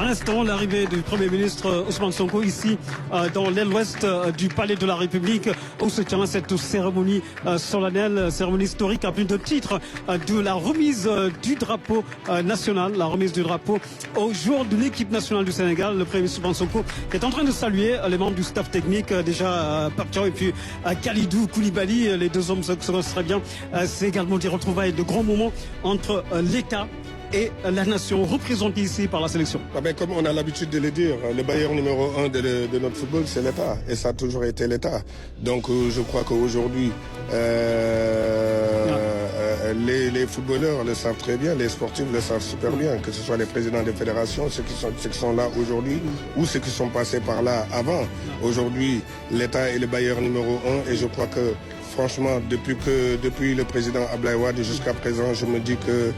À l'instant, l'arrivée du Premier ministre Ousmane Sonko ici dans l'aile ouest du Palais de la République où se tient cette cérémonie solennelle, cérémonie historique à plus de titres de la remise du drapeau national, la remise du drapeau aux joueurs de l'équipe nationale du Sénégal. Le Premier ministre Ousmane Sonko est en train de saluer les membres du staff technique, déjà Pape et puis Khalidou Koulibaly, les deux hommes se connaissent très bien. C'est également des retrouvailles de grands moments entre l'État et la nation représentée ici par la sélection. Comme on a l'habitude de le dire, le bailleur numéro 1 de notre football, c'est l'État. Et ça a toujours été l'État. Donc je crois qu'aujourd'hui, les footballeurs le savent très bien, les sportifs le savent super bien, que ce soit les présidents des fédérations, ceux qui sont là aujourd'hui ou ceux qui sont passés par là avant. Aujourd'hui, l'État est le bailleur numéro 1 et je crois que franchement, depuis le président Abdoulaye Wade jusqu'à présent, je me dis que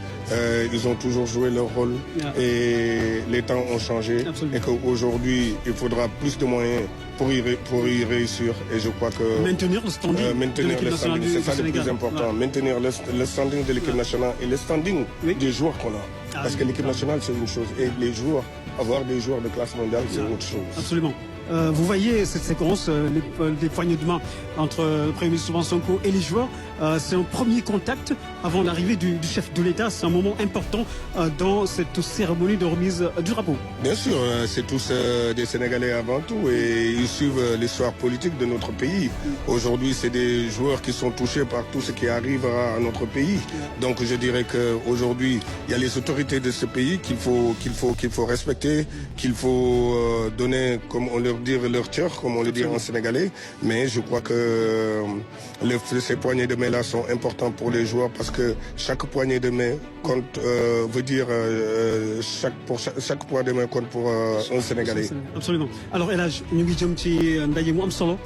ils ont toujours joué leur rôle et les temps ont changé. Absolument. Et qu'aujourd'hui, il faudra plus de moyens pour y réussir. Et je crois que maintenir le standing, c'est ça le plus important. Maintenir le standing de l'équipe nationale et le standing des joueurs qu'on a. Parce que l'équipe nationale, c'est une chose. Et les joueurs, avoir des joueurs de classe mondiale, c'est autre chose. Absolument. Vous voyez cette séquence, les poignées de main entre le Premier ministre Ousmane Sonko et les joueurs. C'est un premier contact avant l'arrivée du chef de l'État. C'est un moment important dans cette cérémonie de remise du drapeau. Bien sûr, c'est tous des Sénégalais avant tout et ils suivent l'histoire politique de notre pays. Aujourd'hui, c'est des joueurs qui sont touchés par tout ce qui arrive à notre pays. Donc je dirais qu'aujourd'hui, il y a les autorités de ce pays qu'il faut respecter, qu'il faut donner, comme on leur dit, leur cœur, comme on le dit en sénégalais. Mais je crois que ces poignées de main-là sont importants pour les joueurs parce que chaque poignée de main compte, veut dire chaque poignée de main compte pour un Sénégalais. Absolument. Alors, El Hadj, ñu ngi jëm ci ndaje mu am solo.